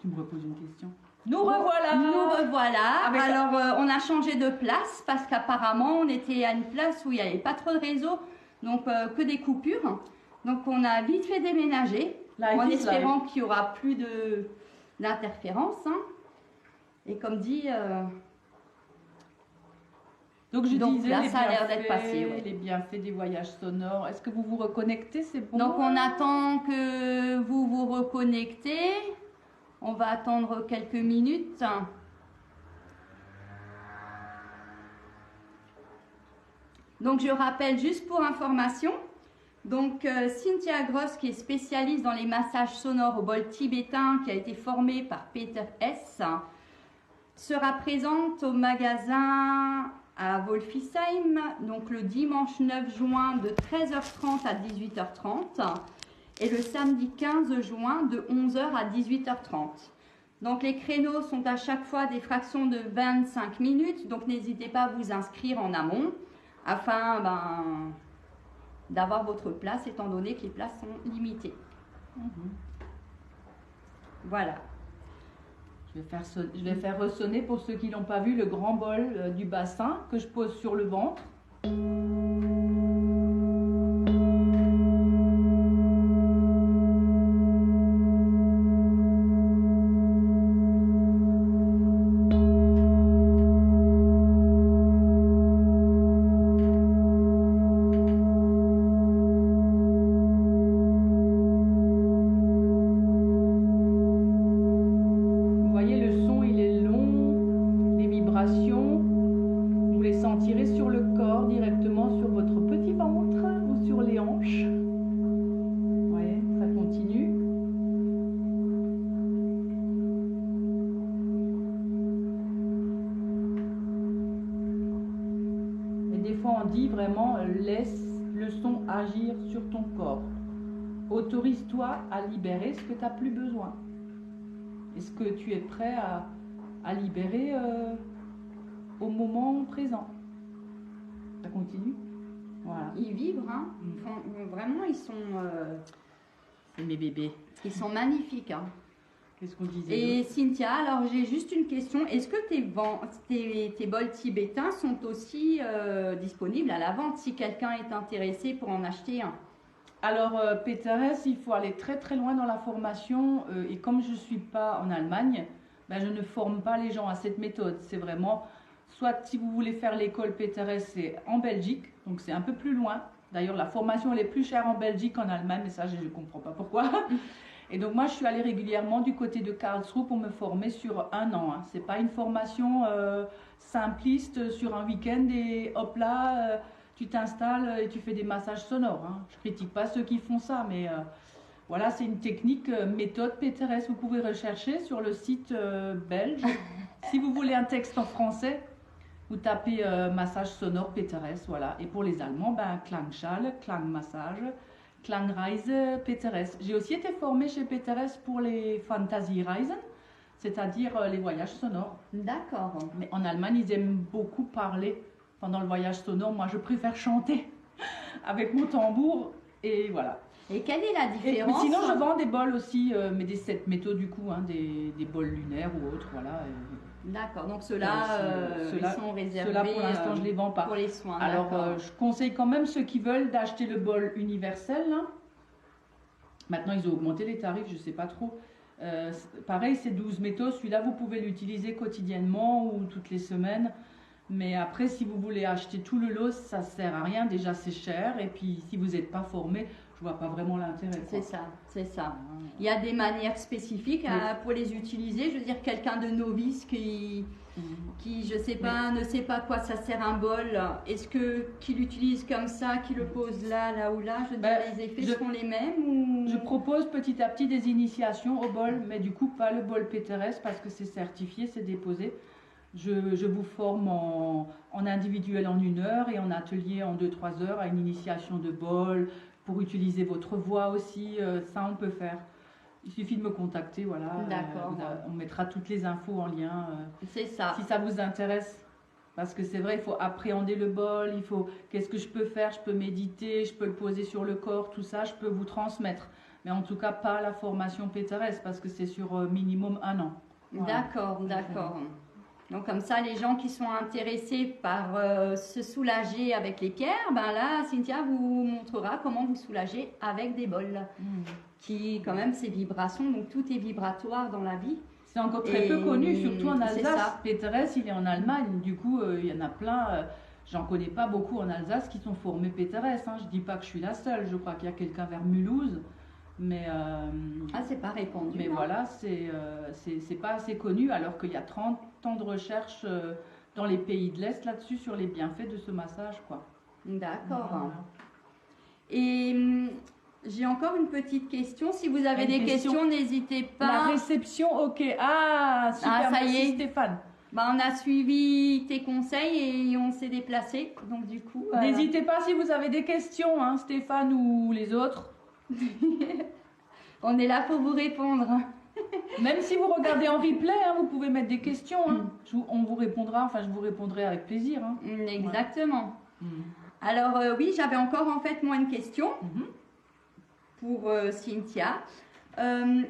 Tu me reposes une question. Nous revoilà. Nous revoilà. Avec Alors, on a changé de place parce qu'apparemment, on était à une place où il n'y avait pas trop de réseau, donc que des coupures. Donc, on a vite fait déménager en espérant qu'il n'y aura plus d'interférences. Hein. Et comme dit... Donc je disais, là, ça a l'air d'être passé. Ouais. Les bienfaits des voyages sonores. Est-ce que vous vous reconnectez? C'est bon. Donc on attend que vous vous reconnectez. On va attendre quelques minutes. Donc je rappelle juste pour information. Donc Cynthia Gross, qui est spécialiste dans les massages sonores au bol tibétain, qui a été formée par Peter S, sera présente au magasin à Wolfisheim, donc le dimanche 9 juin de 13h30 à 18h30 et le samedi 15 juin de 11h à 18h30. Donc les créneaux sont à chaque fois des fractions de 25 minutes, donc n'hésitez pas à vous inscrire en amont afin d'avoir votre place étant donné que les places sont limitées. Voilà. Je vais faire ressonner pour ceux qui n'ont pas vu le grand bol du bassin que je pose sur le ventre. Vous les sentirez sur le corps, directement sur votre petit ventre ou sur les hanches. Vous voyez, ça continue. Et des fois on dit vraiment, laisse le son agir sur ton corps. Autorise-toi à libérer ce que tu n'as plus besoin. Est-ce que tu es prêt à libérer au moment présent? Ça continue. Voilà. Ils vibrent, hein. Vraiment, ils sont... C'est mes bébés. Ils sont magnifiques. Hein. Qu'est-ce qu'on disait? Et Cynthia, alors j'ai juste une question. Est-ce que tes bols tibétains sont aussi disponibles à la vente si quelqu'un est intéressé pour en acheter un? Alors, Peter S, il faut aller très très loin dans la formation. Et comme je ne suis pas en Allemagne, ben, je ne forme pas les gens à cette méthode. C'est vraiment, soit si vous voulez faire l'école Peter S, c'est en Belgique, donc c'est un peu plus loin. D'ailleurs, la formation elle est plus chère en Belgique qu'en Allemagne, mais ça je ne comprends pas pourquoi. Et donc moi, je suis allée régulièrement du côté de Karlsruhe pour me former sur 1 an. Hein. Ce n'est pas une formation simpliste sur un week-end et hop là, tu t'installes et tu fais des massages sonores. Hein. Je ne critique pas ceux qui font ça, mais voilà, c'est une technique méthode Peter S. Vous pouvez rechercher sur le site belge. Si vous voulez un texte en français, vous tapez massage sonore Peter S. Voilà. Et pour les Allemands, ben, Klangschale, Klangmassage, Klangreise, Peter S. J'ai aussi été formée chez Peter S. pour les Fantasiereisen, c'est-à-dire les voyages sonores. D'accord. Mais en Allemagne, ils aiment beaucoup parler pendant le voyage sonore. Moi, je préfère chanter avec mon tambour et voilà. Et quelle est la différence? Mais sinon, je vends des bols aussi, mais des 7 métaux du coup, hein, des bols lunaires ou autres, voilà. D'accord, donc ceux-là ils sont réservés. Ceux-là, pour l'instant, je ne les vends pas. Pour les soins. Alors, je conseille quand même ceux qui veulent d'acheter le bol universel. Hein. Maintenant, ils ont augmenté les tarifs, je ne sais pas trop. Pareil, c'est 12 métaux. Celui-là, vous pouvez l'utiliser quotidiennement ou toutes les semaines. Mais après, si vous voulez acheter tout le lot, ça ne sert à rien. Déjà, c'est cher. Et puis, si vous n'êtes pas formé, je ne vois pas vraiment l'intérêt. C'est ça, c'est ça. Il y a des manières spécifiques pour les utiliser. Je veux dire, quelqu'un de novice qui je sais pas, ne sait pas quoi ça sert un bol, est-ce qu'il l'utilise comme ça, qu'il le pose là, là ou là? Je veux dire, les effets seront les mêmes ou... Je propose petit à petit des initiations au bol, mais du coup, pas le bol Peter S parce que c'est certifié, c'est déposé. Je vous forme en individuel en 1 heure et en atelier en 2-3 heures à une initiation de bol pour utiliser votre voix aussi. Ça, on peut faire. Il suffit de me contacter, voilà. D'accord. On mettra toutes les infos en lien. C'est ça. Si ça vous intéresse. Parce que c'est vrai, il faut appréhender le bol, il faut... Qu'est-ce que je peux faire? Je peux méditer, je peux le poser sur le corps, tout ça, je peux vous transmettre. Mais en tout cas, pas la formation PTRS parce que c'est sur minimum 1 an. Voilà. D'accord, d'accord. Donc comme ça, les gens qui sont intéressés par se soulager avec les pierres, ben là, Cynthia vous montrera comment vous soulager avec des bols. Qui, quand même, ces vibrations, donc tout est vibratoire dans la vie. C'est encore très peu connu, surtout en Alsace. PTRS, il est en Allemagne, du coup, il y en a plein. J'en connais pas beaucoup en Alsace qui sont formés PTRS. Hein. Je dis pas que je suis la seule, je crois qu'il y a quelqu'un vers Mulhouse. Mais c'est pas répandu. Mais voilà, c'est pas assez connu, alors qu'il y a 30 ans de recherche dans les pays de l'Est là-dessus sur les bienfaits de ce massage, quoi. D'accord. Voilà. Et j'ai encore une petite question. Si vous avez des questions, n'hésitez pas. La réception, ok. Ah, super, ça y merci est. Stéphane. Bah, on a suivi tes conseils et on s'est déplacé. Donc du coup. N'hésitez pas si vous avez des questions, hein, Stéphane ou les autres. On est là pour vous répondre. Même si vous regardez en replay, hein, vous pouvez mettre des questions. Hein. On vous répondra, enfin je vous répondrai avec plaisir. Hein. Exactement. Alors oui, j'avais encore en fait moi une question pour Cynthia.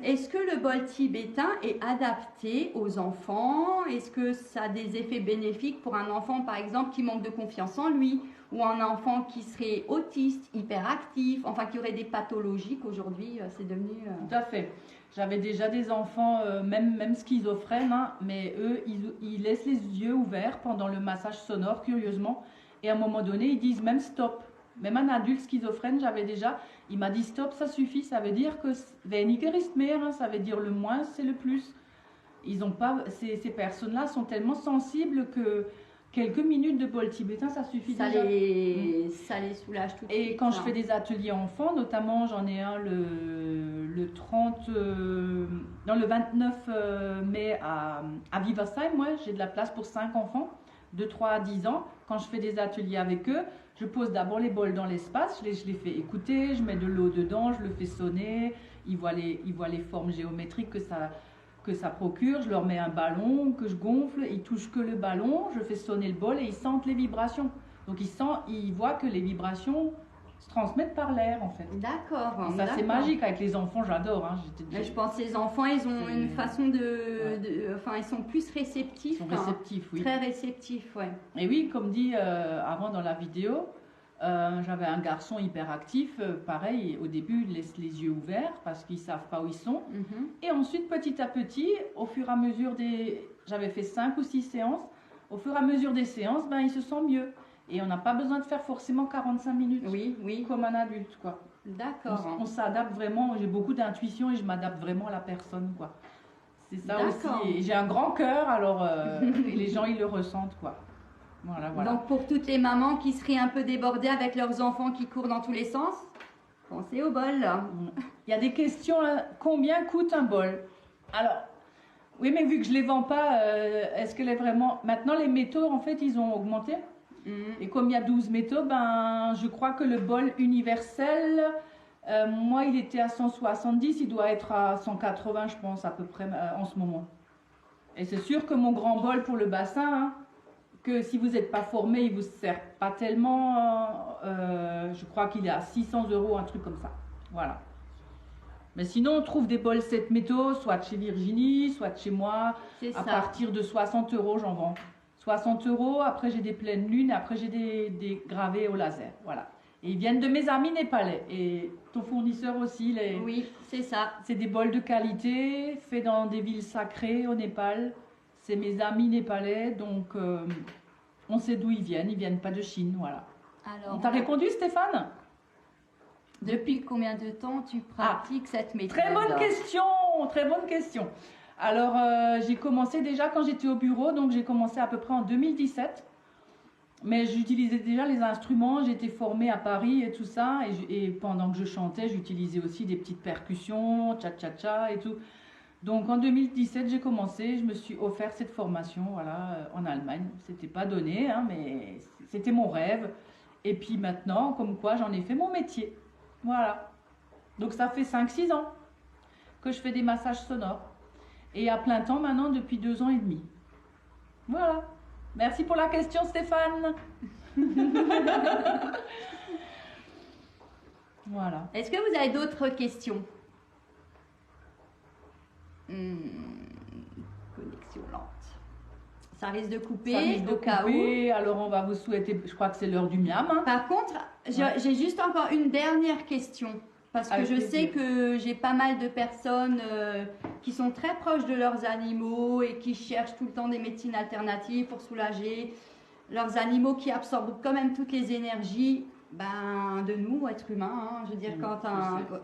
Est-ce que le bol tibétain est adapté aux enfants? Est-ce que ça a des effets bénéfiques pour un enfant par exemple qui manque de confiance en lui, ou un enfant qui serait autiste, hyperactif, enfin qui aurait des pathologies qu'aujourd'hui c'est devenu... Tout à fait. J'avais déjà des enfants, même schizophrènes, hein, mais eux, ils laissent les yeux ouverts pendant le massage sonore, curieusement, et à un moment donné, ils disent même stop. Même un adulte schizophrène, j'avais déjà, il m'a dit stop, ça suffit, ça veut dire que weniger ist mehr, hein, ça veut dire le moins, c'est le plus. Ils ont pas, ces personnes-là sont tellement sensibles que quelques minutes de bol tibétain, ça suffit ça déjà. Ça les soulage tout de suite. Et quand je hein. fais des ateliers enfants, notamment j'en ai un le 29 mai à Viversheim, moi j'ai de la place pour 5 enfants de 3 à 10 ans. Quand je fais des ateliers avec eux, je pose d'abord les bols dans l'espace, je les fais écouter, je mets de l'eau dedans, je le fais sonner, ils voient les formes géométriques que ça procure, je leur mets un ballon que je gonfle, ils touchent que le ballon, je fais sonner le bol et ils sentent les vibrations. Donc ils voient que les vibrations se transmettent par l'air en fait. D'accord. Ça c'est magique avec les enfants, j'adore. Hein. Je pense que les enfants, ils ont une façon enfin ils sont plus réceptifs. Ils sont réceptifs, oui. Très réceptifs, ouais. Et oui, comme dit avant dans la vidéo, j'avais un garçon hyperactif, pareil, au début il laisse les yeux ouverts parce qu'ils ne savent pas où ils sont. Et ensuite, petit à petit, au fur et à mesure j'avais fait 5 ou 6 séances, au fur et à mesure des séances, il se sent mieux. Et on n'a pas besoin de faire forcément 45 minutes, comme un adulte, quoi. D'accord. On s'adapte vraiment, j'ai beaucoup d'intuition et je m'adapte vraiment à la personne, quoi. C'est ça aussi. Et j'ai un grand cœur, alors et les gens, ils le ressentent, quoi. Voilà. Donc pour toutes les mamans qui seraient un peu débordées avec leurs enfants qui courent dans tous les sens, pensez au bol. Il y a des questions là. Combien coûte un bol? Alors, oui, mais vu que je les vends pas, est-ce que les vraiment... Maintenant, les métaux, en fait, ils ont augmenté. Et comme il y a 12 métaux, je crois que le bol universel, moi, il était à 170, il doit être à 180, je pense, à peu près, en ce moment. Et c'est sûr que mon grand bol pour le bassin... Hein, que si vous n'êtes pas formé, il ne vous sert pas tellement. Je crois qu'il est à 600 €, un truc comme ça. Voilà. Mais sinon, on trouve des bols 7 métaux, soit chez Virginie, soit chez moi. À partir de 60 €, j'en vends. 60 €, après j'ai des pleines lunes, après j'ai des gravés au laser. Voilà. Et ils viennent de mes amis népalais. Et ton fournisseur aussi. Oui, c'est ça. C'est des bols de qualité, faits dans des villes sacrées au Népal. C'est mes amis népalais, donc on sait d'où ils viennent pas de Chine, voilà. Alors, on t'a répondu, Stéphane? Depuis combien de temps tu pratiques cette méthode? Très bonne question. Alors, j'ai commencé déjà quand j'étais au bureau, donc j'ai commencé à peu près en 2017. Mais j'utilisais déjà les instruments, j'étais formée à Paris et tout ça, et pendant que je chantais, j'utilisais aussi des petites percussions, cha-cha-cha et tout. Donc en 2017, j'ai commencé, je me suis offert cette formation en Allemagne. C'était pas donné, hein, mais c'était mon rêve. Et puis maintenant, comme quoi, j'en ai fait mon métier. Voilà. Donc ça fait 5-6 ans que je fais des massages sonores. Et à plein temps maintenant depuis 2 ans et demi. Voilà. Merci pour la question, Stéphane. Voilà. Est-ce que vous avez d'autres questions? Connexion lente. Ça risque de couper Ça risque de au cas où. couper, alors on va vous souhaiter, je crois que c'est l'heure du miam. Hein. Par contre, j'ai juste encore une dernière question. Parce que Avec je plaisir. sais que j'ai pas mal de personnes qui sont très proches de leurs animaux et qui cherchent tout le temps des médecines alternatives pour soulager leurs animaux qui absorbent quand même toutes les énergies de nous, êtres humains. Hein. Je veux dire, quand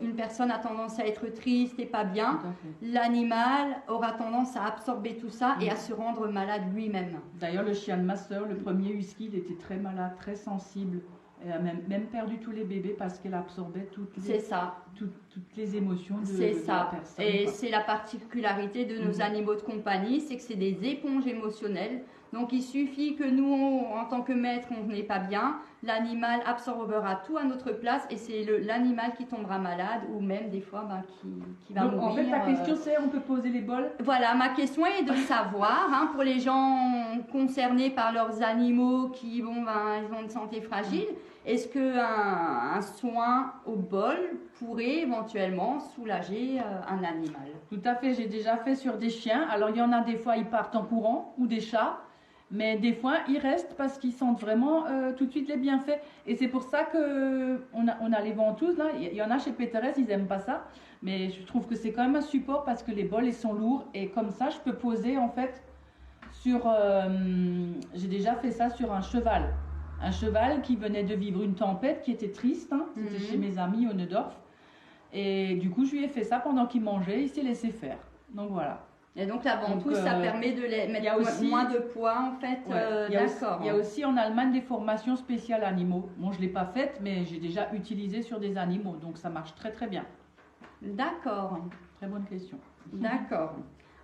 une personne a tendance à être triste et pas bien, l'animal aura tendance à absorber tout ça et à se rendre malade lui-même. D'ailleurs, le chien de ma soeur, le premier husky, il était très malade, très sensible. Elle a même perdu tous les bébés parce qu'elle absorbait toutes les émotions de la personne. Et c'est la particularité de nos animaux de compagnie, c'est que c'est des éponges émotionnelles. Donc il suffit que nous, en tant que maître, on n'est pas bien, l'animal absorbera tout à notre place et c'est l'animal qui tombera malade ou même des fois qui va Donc, mourir. en fait, la question c'est, on peut poser les bols? Voilà, ma question est de savoir, pour les gens concernés par leurs animaux qui ils ont une santé fragile, est-ce qu'un soin au bol pourrait éventuellement soulager un animal? Tout à fait, j'ai déjà fait sur des chiens. Alors il y en a des fois, ils partent en courant, ou des chats. Mais des fois, ils restent parce qu'ils sentent vraiment tout de suite les bienfaits. Et c'est pour ça qu'on a les ventouses, là. Il y en a chez Péterès, ils n'aiment pas ça. Mais je trouve que c'est quand même un support parce que les bols, ils sont lourds. Et comme ça, je peux poser, en fait, sur... j'ai déjà fait ça sur un cheval. Un cheval qui venait de vivre une tempête, qui était triste. Hein. C'était chez mes amis au Neudorf. Et du coup, je lui ai fait ça pendant qu'il mangeait. Il s'est laissé faire. Donc voilà. Et donc la ventouse, ça permet de mettre aussi, moins de poids en fait. D'accord. Il y a aussi en Allemagne des formations spéciales animaux. Bon, je ne l'ai pas faite, mais j'ai déjà utilisé sur des animaux. Donc ça marche très très bien. D'accord. Très bonne question. D'accord.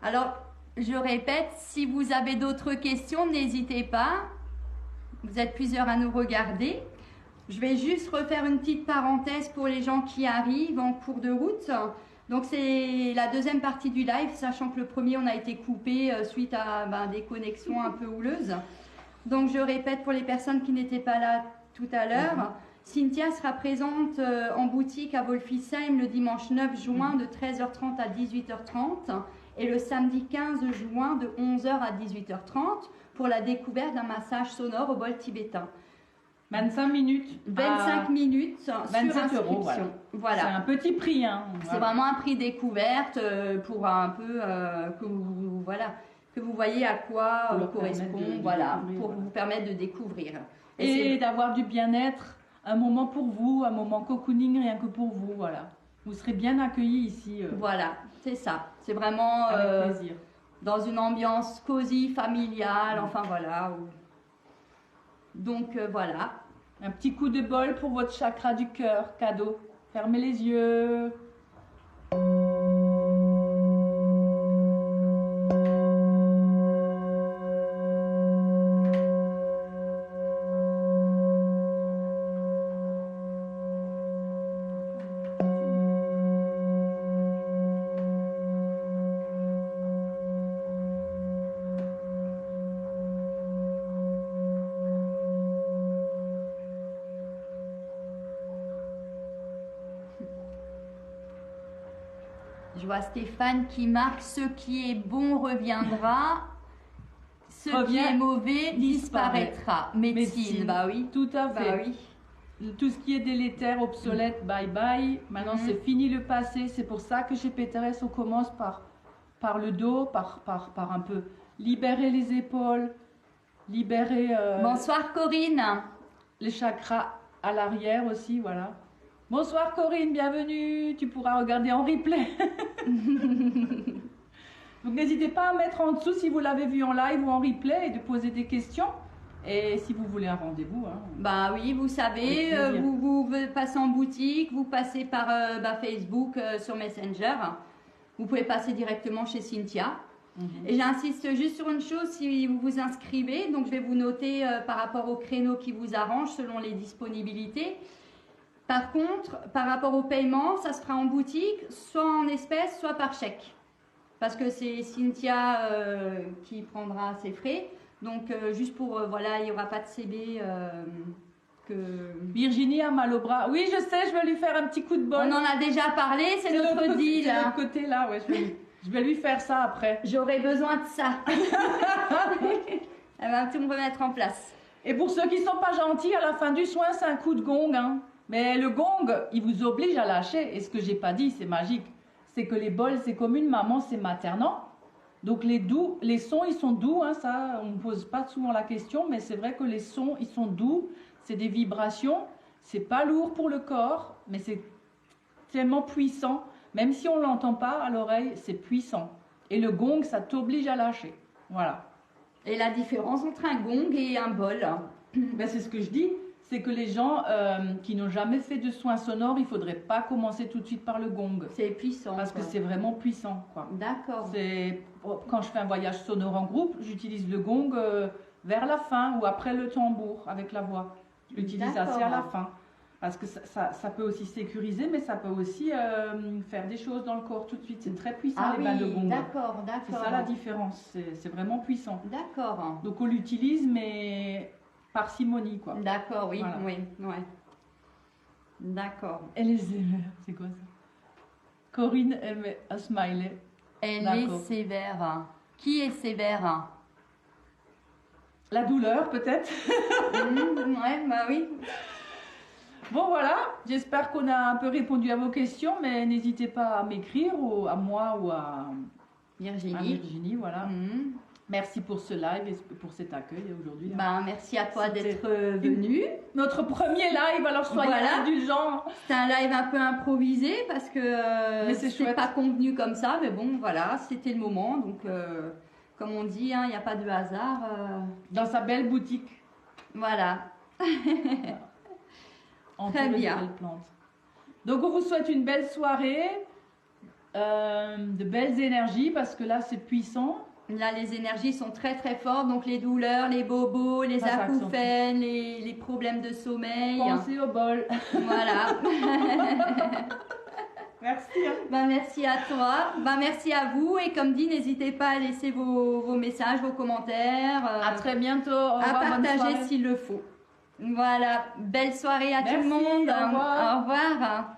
Alors, je répète, si vous avez d'autres questions, n'hésitez pas. Vous êtes plusieurs à nous regarder. Je vais juste refaire une petite parenthèse pour les gens qui arrivent en cours de route. Donc c'est la deuxième partie du live, sachant que le premier on a été coupé suite à des connexions un peu houleuses. Donc je répète pour les personnes qui n'étaient pas là tout à l'heure, Cynthia sera présente en boutique à Wolfisheim le dimanche 9 juin de 13h30 à 18h30 et le samedi 15 juin de 11h à 18h30 pour la découverte d'un massage sonore au bol tibétain. 25 minutes. 25 minutes sur 27 inscription. €, Voilà. C'est un petit prix. Hein. C'est vraiment un prix découverte pour un peu que vous voyez à quoi correspond, pour vous permettre de découvrir. Et d'avoir du bien-être, un moment pour vous, un moment cocooning rien que pour vous, voilà. Vous serez bien accueillis ici. Voilà, c'est ça. C'est vraiment avec plaisir. Dans une ambiance cosy, familiale, enfin voilà. Donc voilà. Un petit coup de bol pour votre chakra du cœur, cadeau. Fermez les yeux. Je vois Stéphane qui marque ce qui est bon reviendra, ce qui est mauvais disparaîtra. Médecine, bah oui. Tout à fait. Bah oui. Tout ce qui est délétère, obsolète, bye bye. Maintenant, c'est fini le passé. C'est pour ça que chez Péterès, on commence par le dos, par un peu libérer les épaules, libérer Bonsoir Corinne. les chakras à l'arrière aussi, voilà. Bonsoir Corinne, bienvenue. Tu pourras regarder en replay. Donc n'hésitez pas à mettre en dessous si vous l'avez vu en live ou en replay et de poser des questions. Et si vous voulez un rendez-vous. Hein. Bah oui, vous savez, vous passez en boutique, vous passez par Facebook sur Messenger. Vous pouvez passer directement chez Cynthia. Et j'insiste juste sur une chose, si vous vous inscrivez, donc je vais vous noter par rapport au créneau qui vous arrange selon les disponibilités. Par contre, par rapport au paiement, ça se fera en boutique, soit en espèces, soit par chèque. Parce que c'est Cynthia qui prendra ses frais. Donc, juste pour, il n'y aura pas de CB Virginie a mal au bras. Oui, je sais, je vais lui faire un petit coup de bol. On en a déjà parlé, c'est notre deal. C'est de l'autre côté là, ouais. Je vais lui faire ça après. J'aurais besoin de ça. Elle va tout me remettre en place. Et pour ceux qui ne sont pas gentils, à la fin du soin, c'est un coup de gong. Hein. Mais le gong, il vous oblige à lâcher. Et ce que j'ai pas dit, c'est magique. C'est que les bols, c'est comme une maman, c'est maternant. Donc les sons, ils sont doux. Hein, ça, on ne pose pas souvent la question. Mais c'est vrai que les sons, ils sont doux. C'est des vibrations. C'est pas lourd pour le corps. Mais c'est tellement puissant. Même si on ne l'entend pas à l'oreille, c'est puissant. Et le gong, ça t'oblige à lâcher. Voilà. Et la différence entre un gong et un bol? Ben, c'est ce que je dis. C'est que les gens qui n'ont jamais fait de soins sonores, il ne faudrait pas commencer tout de suite par le gong. C'est puissant. Parce que c'est vraiment puissant. D'accord. Quand je fais un voyage sonore en groupe, j'utilise le gong vers la fin ou après le tambour avec la voix. Je l'utilise assez à la fin. Parce que ça peut aussi sécuriser, mais ça peut aussi faire des choses dans le corps tout de suite. C'est très puissant, les bains de gong. D'accord. C'est ça la différence. C'est vraiment puissant. D'accord. Donc on l'utilise, mais parcimonie, quoi. D'accord, oui, Voilà. oui, ouais. D'accord. Elle est sévère, c'est quoi ça? Corinne, elle met un smiley. Elle est sévère. Qui est sévère? La douleur, peut-être. Ouais, bah oui. Bon, voilà, j'espère qu'on a un peu répondu à vos questions, mais n'hésitez pas à m'écrire, ou à moi ou à Virginie, voilà. Merci pour ce live et pour cet accueil aujourd'hui. Ben, merci à toi d'être venu. Notre premier live, alors soyez indulgents. C'est un live un peu improvisé parce que c'est pas convenu comme ça, mais bon, voilà, c'était le moment. Donc, comme on dit, il n'y a pas de hasard. Dans sa belle boutique. Voilà. Très bien. Donc, on vous souhaite une belle soirée, de belles énergies parce que là, c'est puissant. Là, les énergies sont très très fortes, donc les douleurs, les bobos, les acouphènes, les problèmes de sommeil. Pensez au bol. Voilà. Merci. Ben, merci à toi. Ben, merci à vous. Et comme dit, n'hésitez pas à laisser vos messages, vos commentaires. À très bientôt. Au revoir, à partager s'il le faut. Voilà. Belle soirée à tout le monde. Au revoir. Au revoir.